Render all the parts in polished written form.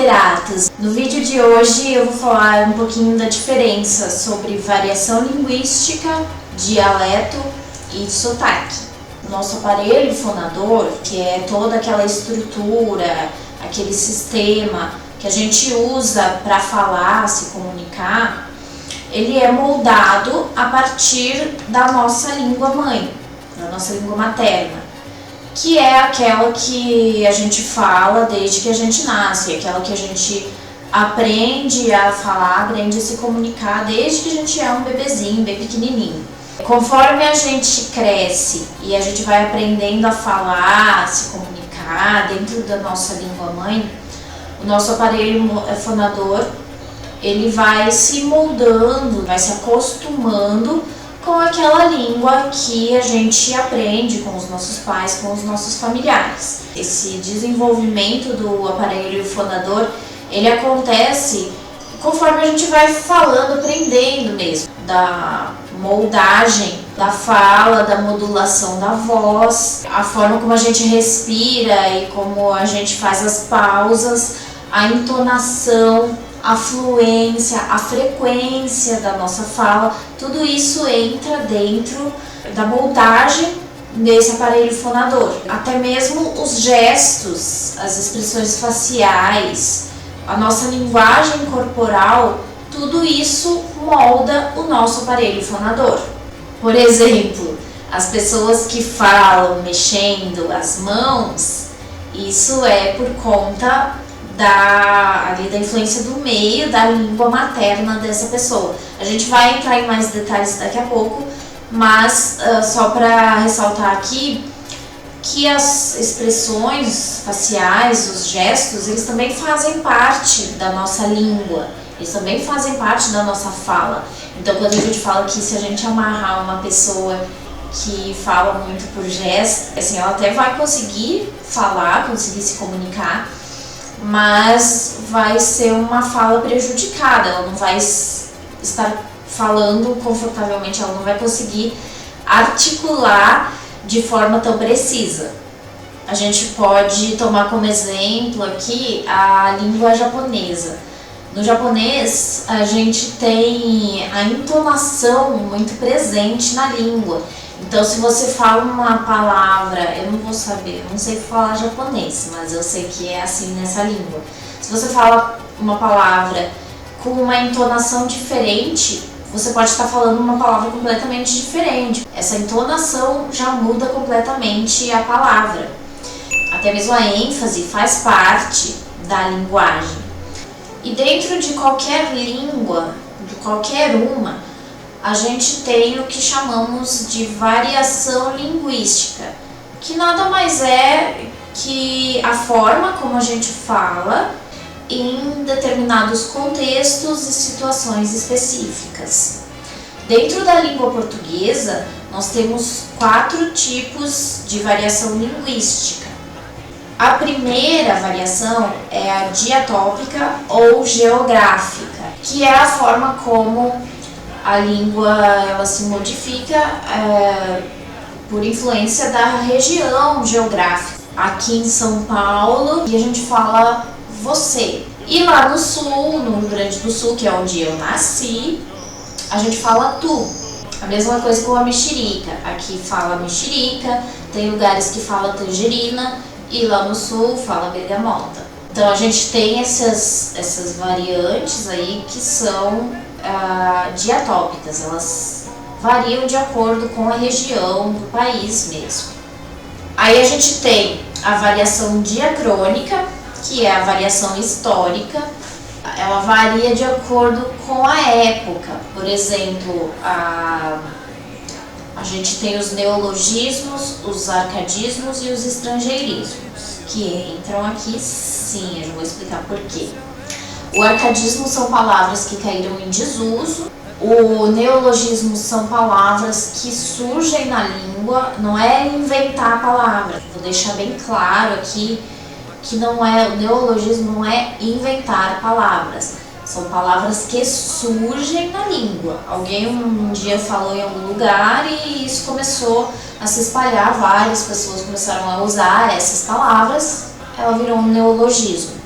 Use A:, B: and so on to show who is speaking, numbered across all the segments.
A: literatas! No vídeo de hoje eu vou falar um pouquinho da diferença sobre variação linguística, dialeto e sotaque. O nosso aparelho fonador, que é toda aquela estrutura, aquele sistema que a gente usa para falar, se comunicar, ele é moldado a partir da nossa língua mãe, da nossa língua materna, que é aquela que a gente fala desde que a gente nasce, aquela que a gente aprende a falar, aprende a se comunicar desde que a gente é um bebezinho, bem pequenininho. Conforme a gente cresce e a gente vai aprendendo a falar, a se comunicar dentro da nossa língua mãe, o nosso aparelho fonador, ele vai se moldando, vai se acostumando com aquela língua que a gente aprende com os nossos pais, com os nossos familiares. Esse desenvolvimento do aparelho fonador, ele acontece conforme a gente vai falando, aprendendo mesmo, da moldagem da fala, da modulação da voz, a forma como a gente respira e como a gente faz as pausas, a entonação, a fluência, a frequência da nossa fala, tudo isso entra dentro da moldagem desse aparelho fonador. Até mesmo os gestos, as expressões faciais, a nossa linguagem corporal, tudo isso molda o nosso aparelho fonador. Por exemplo, as pessoas que falam mexendo as mãos, isso é por conta da influência do meio, da língua materna dessa pessoa. A gente vai entrar em mais detalhes daqui a pouco, mas só para ressaltar aqui que as expressões faciais, os gestos, eles também fazem parte da nossa língua, eles também fazem parte da nossa fala. Então, quando a gente fala que se a gente amarrar uma pessoa que fala muito por gesto, assim, ela até vai conseguir falar, conseguir se comunicar, mas vai ser uma fala prejudicada, ela não vai estar falando confortavelmente, ela não vai conseguir articular de forma tão precisa. A gente pode tomar como exemplo aqui a língua japonesa. No japonês, a gente tem a entonação muito presente na língua. Então, se você fala uma palavra, eu não vou saber, eu não sei falar japonês, mas eu sei que é assim nessa língua. Se você fala uma palavra com uma entonação diferente, você pode estar falando uma palavra completamente diferente. Essa entonação já muda completamente a palavra. Até mesmo a ênfase faz parte da linguagem. E dentro de qualquer língua, de qualquer uma, a gente tem o que chamamos de variação linguística, que nada mais é que a forma como a gente fala em determinados contextos e situações específicas. Dentro da língua portuguesa, nós temos 4 tipos de variação linguística. A primeira variação é a diatópica ou geográfica, que é a forma como a língua ela se modifica por influência da região geográfica. Aqui em São Paulo, a gente fala você. E lá no sul, no Rio Grande do Sul, que é onde eu nasci, a gente fala tu. A mesma coisa com a mexerica. Aqui fala mexerica, tem lugares que fala tangerina e lá no sul fala bergamota. Então a gente tem essas variantes aí que são diatópicas, elas variam de acordo com a região do país mesmo. Aí a gente tem a variação diacrônica, que é a variação histórica, ela varia de acordo com a época. Por exemplo, a gente tem os neologismos, os arcadismos e os estrangeirismos, que entram aqui sim, eu já vou explicar por quê. O arcadismo são palavras que caíram em desuso, o neologismo são palavras que surgem na língua, não é inventar a palavra. Vou deixar bem claro aqui que o neologismo não é inventar palavras, são palavras que surgem na língua. Alguém um dia falou em algum lugar e isso começou a se espalhar, várias pessoas começaram a usar essas palavras, ela virou um neologismo.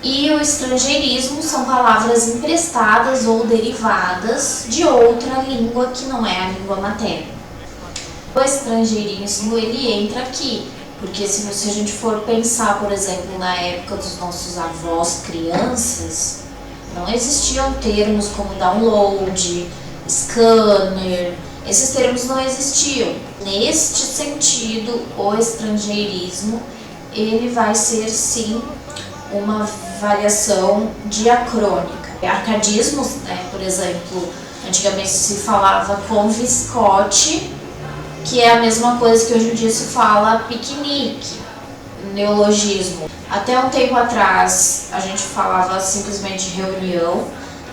A: E o estrangeirismo são palavras emprestadas ou derivadas de outra língua que não é a língua materna. O estrangeirismo ele entra aqui, porque se a gente for pensar, por exemplo, na época dos nossos avós crianças, não existiam termos como download, scanner, esses termos não existiam. Neste sentido, o estrangeirismo ele vai ser sim uma variação diacrônica. Arcadismos, né, por exemplo, antigamente se falava conviscote, que é a mesma coisa que hoje em dia se fala piquenique, neologismo. Até um tempo atrás a gente falava simplesmente reunião,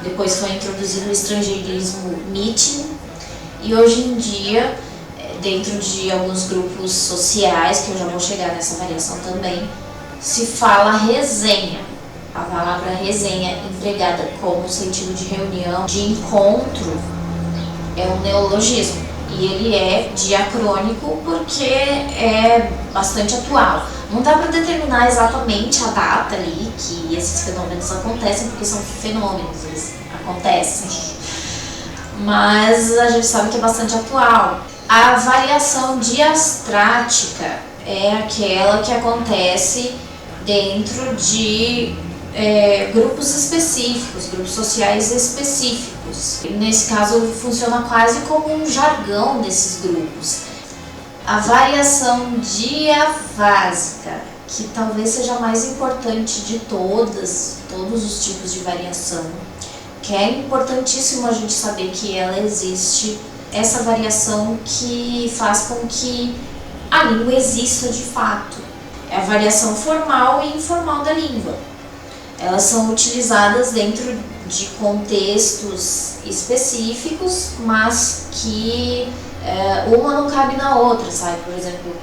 A: depois foi introduzido o estrangeirismo meeting, e hoje em dia, dentro de alguns grupos sociais, que eu já vou chegar nessa variação também, se fala resenha. A palavra resenha, empregada como sentido de reunião, de encontro, é um neologismo. E ele é diacrônico porque é bastante atual. Não dá para determinar exatamente a data ali que esses fenômenos acontecem, porque são fenômenos, eles acontecem. Mas a gente sabe que é bastante atual. A variação diastrática é aquela que acontece dentro de grupos específicos, grupos sociais específicos. Nesse caso, funciona quase como um jargão desses grupos. A variação diafásica, que talvez seja a mais importante de todos os tipos de variação, que é importantíssimo a gente saber que ela existe, essa variação que faz com que a língua exista de fato. É a variação formal e informal da língua. Elas são utilizadas dentro de contextos específicos, mas que uma não cabe na outra, sabe? Por exemplo,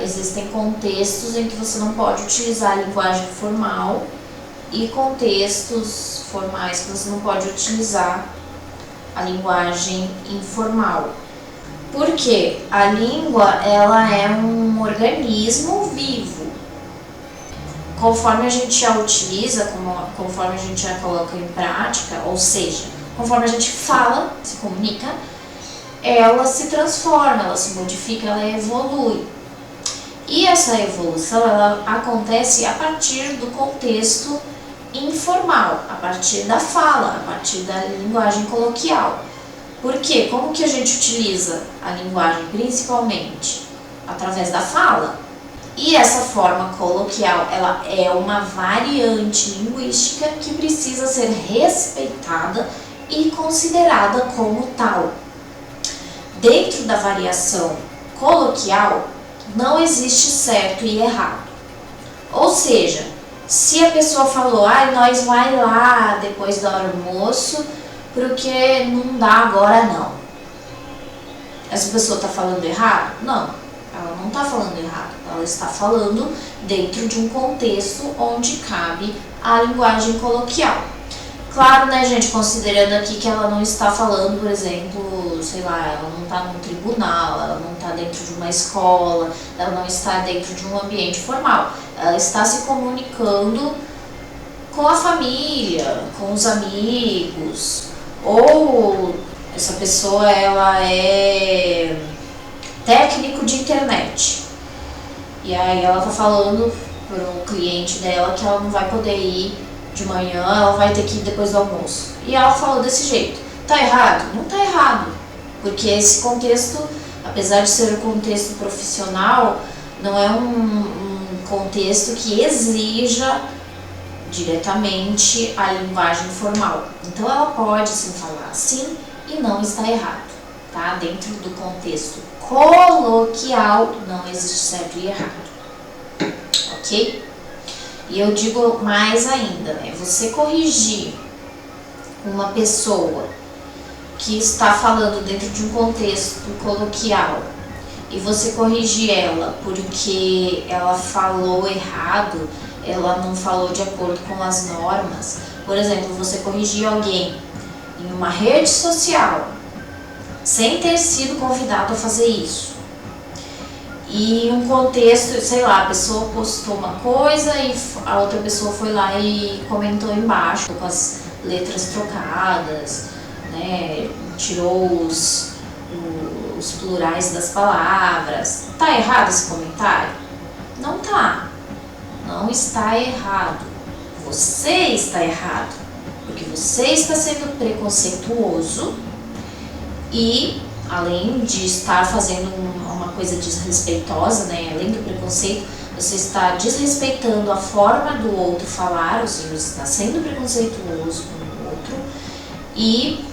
A: existem contextos em que você não pode utilizar a linguagem formal e contextos formais que você não pode utilizar a linguagem informal. Porque a língua ela é um organismo vivo. Conforme a gente a utiliza, conforme a gente a coloca em prática, ou seja, conforme a gente fala, se comunica, ela se transforma, ela se modifica, ela evolui. E essa evolução ela acontece a partir do contexto informal, a partir da fala, a partir da linguagem coloquial. Por quê? Como que a gente utiliza a linguagem principalmente? Através da fala. E essa forma coloquial, ela é uma variante linguística que precisa ser respeitada e considerada como tal. Dentro da variação coloquial, não existe certo e errado. Ou seja, se a pessoa falou, nós vai lá depois do almoço, porque não dá agora não. Essa pessoa está falando errado? Não, ela não está falando errado. Ela está falando dentro de um contexto onde cabe a linguagem coloquial. Claro, né, gente, considerando aqui que ela não está falando, por exemplo, sei lá, ela não está num tribunal, ela não está dentro de uma escola, ela não está dentro de um ambiente formal. Ela está se comunicando com a família, com os amigos, ou essa pessoa ela é técnico de internet. E aí ela tá falando pro cliente dela que ela não vai poder ir de manhã, ela vai ter que ir depois do almoço. E ela falou desse jeito. Tá errado? Não tá errado. Porque esse contexto, apesar de ser um contexto profissional, não é um contexto que exija diretamente a linguagem formal. Então ela pode sim falar assim e não está errado, tá? Dentro do contexto coloquial não existe certo e errado, ok? E eu digo mais ainda, né? Você corrigir uma pessoa que está falando dentro de um contexto coloquial e você corrigir ela porque ela falou errado, ela não falou de acordo com as normas. Por exemplo, você corrigir alguém em uma rede social sem ter sido convidado a fazer isso. e um contexto, sei lá, a pessoa postou uma coisa e a outra pessoa foi lá e comentou embaixo com as letras trocadas, né? Tirou os plurais das palavras. Tá errado esse comentário? Não tá. Não está errado. Você está errado. Porque você está sendo preconceituoso e, além de estar fazendo uma coisa desrespeitosa, né? Além do preconceito, você está desrespeitando a forma do outro falar, ou seja, você está sendo preconceituoso com o outro. E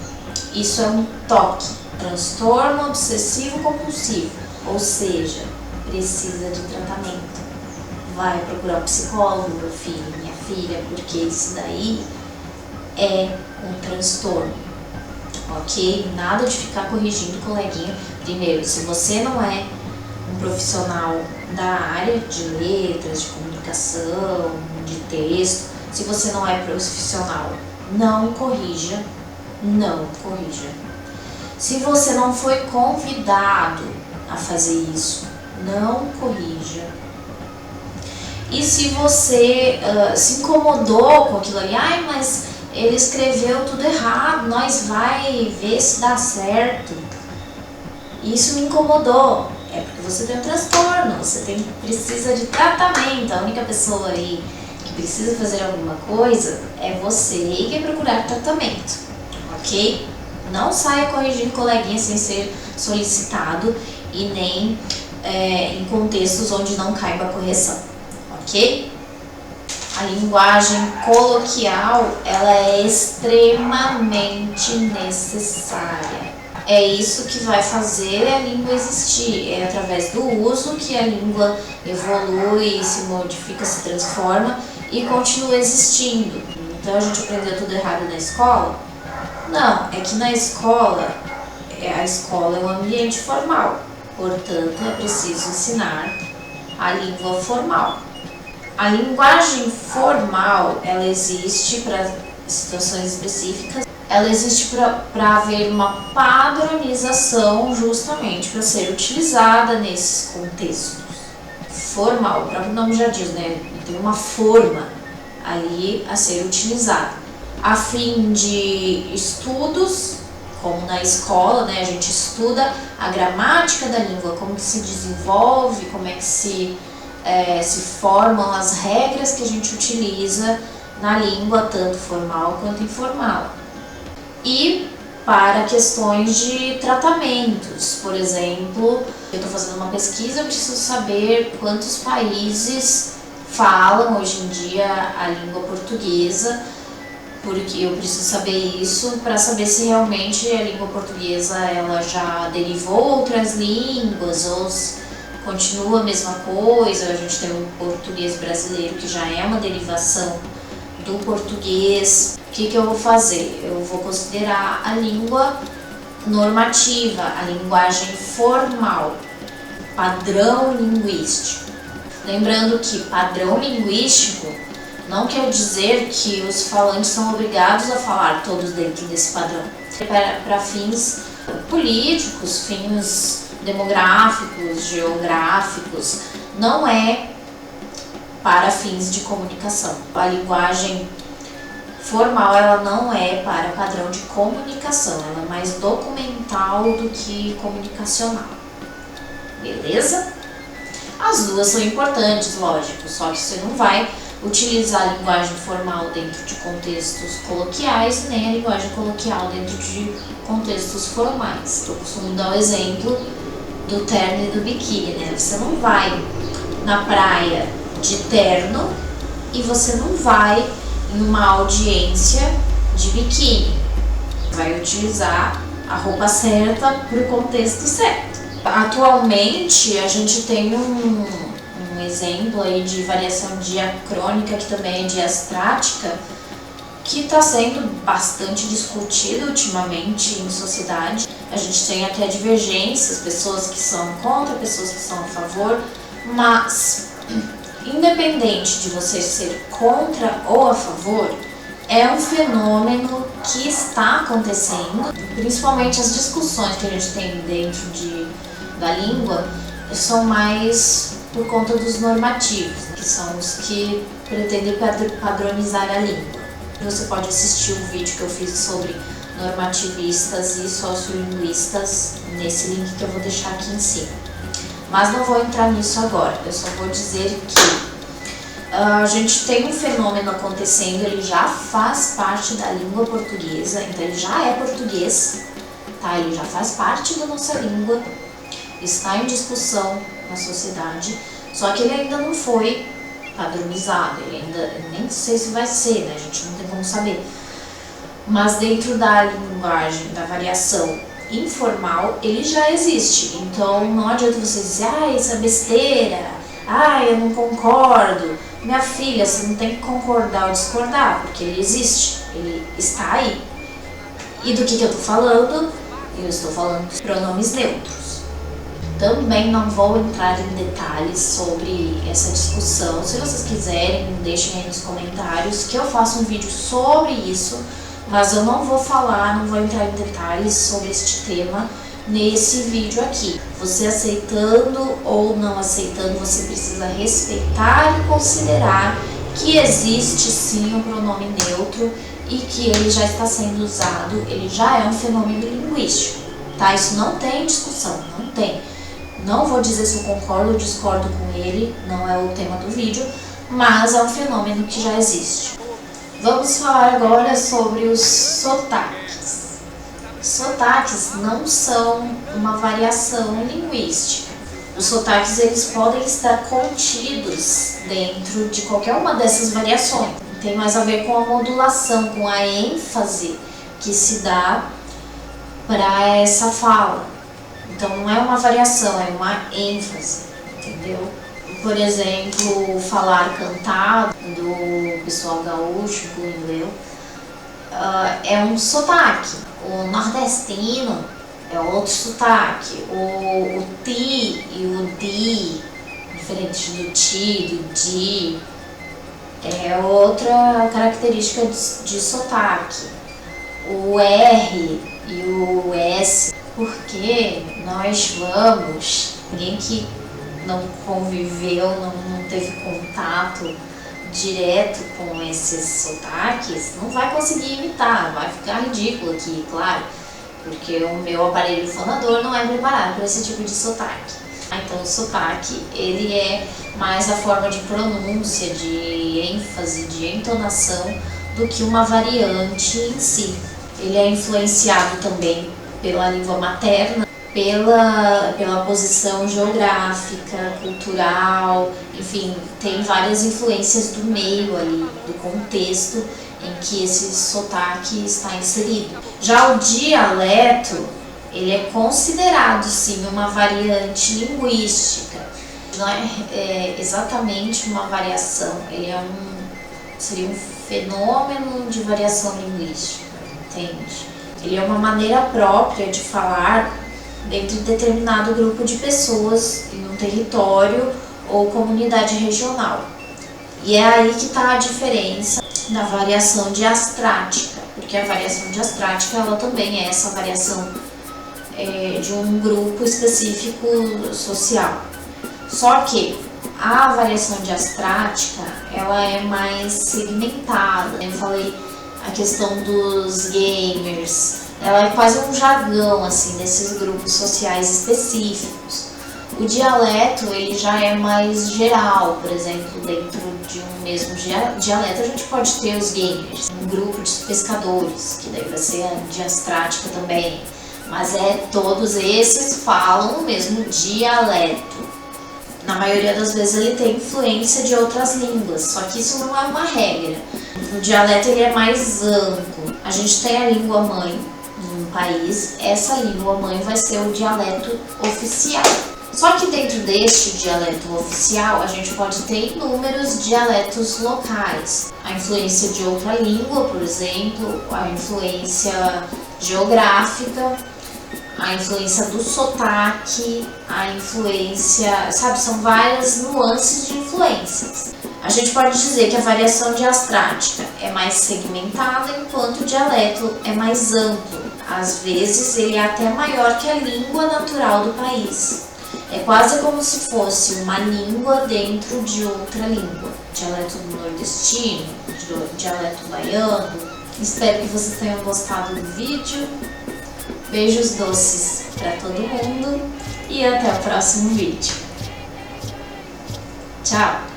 A: isso é um TOC, transtorno obsessivo compulsivo, ou seja, precisa de tratamento. Vai procurar um psicólogo, meu filho, minha filha, porque isso daí é um transtorno, ok? Nada de ficar corrigindo o coleguinha. Primeiro, se você não é um profissional da área de letras, de comunicação, de texto, se você não é profissional, não corrija. Não corrija. Se você não foi convidado a fazer isso, não corrija. E se você se incomodou com aquilo ali, ai, mas ele escreveu tudo errado, nós vai ver se dá certo. Isso me incomodou. É porque você tem um transtorno, você precisa de tratamento. A única pessoa aí que precisa fazer alguma coisa é você e quer procurar tratamento. Ok? Não saia corrigindo coleguinha sem ser solicitado e nem em contextos onde não caiba a correção, ok? A linguagem coloquial, ela é extremamente necessária. É isso que vai fazer a língua existir, é através do uso que a língua evolui, se modifica, se transforma e continua existindo. Então a gente aprendeu tudo errado na escola? Não, é que na escola, a escola é um ambiente formal, portanto é preciso ensinar a língua formal. A linguagem formal, ela existe para situações específicas, ela existe para haver uma padronização justamente para ser utilizada nesses contextos. Formal, o próprio nome já diz, né? Tem uma forma ali a ser utilizada. A fim de estudos, como na escola, né, a gente estuda a gramática da língua, como que se desenvolve, como é que se formam as regras que a gente utiliza na língua, tanto formal quanto informal. E para questões de tratamentos, por exemplo, eu estou fazendo uma pesquisa, eu preciso saber quantos países falam hoje em dia a língua portuguesa, porque eu preciso saber isso para saber se realmente a língua portuguesa ela já derivou outras línguas ou continua a mesma coisa. A gente tem o português brasileiro que já é uma derivação do português. O que eu vou fazer? Eu vou considerar a língua normativa, a linguagem formal, padrão linguístico. Lembrando que padrão linguístico não quer dizer que os falantes são obrigados a falar todos dentro desse padrão. Para fins políticos, fins demográficos, geográficos, não é para fins de comunicação. A linguagem formal ela não é para padrão de comunicação, ela é mais documental do que comunicacional. Beleza? As duas são importantes, lógico, só que você não vai utilizar a linguagem formal dentro de contextos coloquiais, nem a linguagem coloquial dentro de contextos formais. Eu costumo dar o exemplo do terno e do biquíni, né? Você não vai na praia de terno e você não vai em uma audiência de biquíni. Vai utilizar a roupa certa para o contexto certo. Atualmente a gente tem um exemplo aí de variação diacrônica, que também é diastrática, que está sendo bastante discutido ultimamente em sociedade. A gente tem até divergências, pessoas que são contra, pessoas que são a favor, mas independente de você ser contra ou a favor, é um fenômeno que está acontecendo, principalmente as discussões que a gente tem dentro da língua, são mais por conta dos normativos, né, que são os que pretendem padronizar a língua. Você pode assistir o vídeo que eu fiz sobre normativistas e sociolinguistas nesse link que eu vou deixar aqui em cima. Mas não vou entrar nisso agora, eu só vou dizer que a gente tem um fenômeno acontecendo, ele já faz parte da língua portuguesa, então ele já é português, tá? Ele já faz parte da nossa língua, está em discussão na sociedade, só que ele ainda não foi padronizado, ele ainda nem sei se vai ser, né? A gente não tem como saber. Mas dentro da linguagem, da variação informal, ele já existe, então não adianta você dizer, isso é besteira, eu não concordo. Minha filha, você não tem que concordar ou discordar, porque ele existe, ele está aí. E do que eu estou falando? Eu estou falando dos pronomes neutros. Também não vou entrar em detalhes sobre essa discussão. Se vocês quiserem, deixem aí nos comentários que eu faço um vídeo sobre isso, mas eu não vou falar, não vou entrar em detalhes sobre este tema nesse vídeo aqui. Você aceitando ou não aceitando, você precisa respeitar e considerar que existe sim o pronome neutro e que ele já está sendo usado, ele já é um fenômeno linguístico, tá? Isso não tem discussão, não tem. Não vou dizer se eu concordo ou discordo com ele, não é o tema do vídeo, mas é um fenômeno que já existe. Vamos falar agora sobre os sotaques. Sotaques não são uma variação linguística. Os sotaques eles podem estar contidos dentro de qualquer uma dessas variações. Tem mais a ver com a modulação, com a ênfase que se dá para essa fala. Então não é uma variação, é uma ênfase, entendeu? Por exemplo, falar cantado do pessoal gaúcho, do inglês, é um sotaque. O nordestino é outro sotaque. O ti e o di, diferente do ti, do di, é outra característica de sotaque. O R e o S, porque nós vamos, ninguém que não conviveu, não teve contato direto com esses sotaques, não vai conseguir imitar, vai ficar ridículo aqui, claro, porque o meu aparelho fonador não é preparado para esse tipo de sotaque. Então o sotaque, ele é mais a forma de pronúncia, de ênfase, de entonação, do que uma variante em si. Ele é influenciado também pela língua materna, pela posição geográfica, cultural, enfim, tem várias influências do meio ali, do contexto em que esse sotaque está inserido. Já o dialeto, ele é considerado sim uma variante linguística, não é exatamente uma variação, ele seria um fenômeno de variação linguística, entende? Ele é uma maneira própria de falar dentro de determinado grupo de pessoas em um território ou comunidade regional. E é aí que está a diferença da variação diastrática, porque a variação diastrática ela também é essa variação de um grupo específico social. Só que a variação diastrática ela é mais segmentada. Eu falei a questão dos gamers, ela é quase um jargão assim desses grupos sociais específicos. O dialeto ele já é mais geral, por exemplo, dentro de um mesmo dialeto a gente pode ter os gamers, um grupo de pescadores, que daí vai ser a diastrática também, mas todos esses falam o mesmo dialeto. Na maioria das vezes ele tem influência de outras línguas, só que isso não é uma regra. O dialeto ele é mais amplo. A gente tem a língua mãe no país, essa língua mãe vai ser o dialeto oficial. Só que dentro deste dialeto oficial a gente pode ter inúmeros dialetos locais. A influência de outra língua, por exemplo, a influência geográfica, a influência do sotaque, a influência, sabe, são várias nuances de influências. A gente pode dizer que a variação diastrática é mais segmentada, enquanto o dialeto é mais amplo. Às vezes ele é até maior que a língua natural do país. É quase como se fosse uma língua dentro de outra língua. Dialeto nordestino, dialeto baiano. Espero que vocês tenham gostado do vídeo. Beijos doces para todo mundo e até o próximo vídeo. Tchau!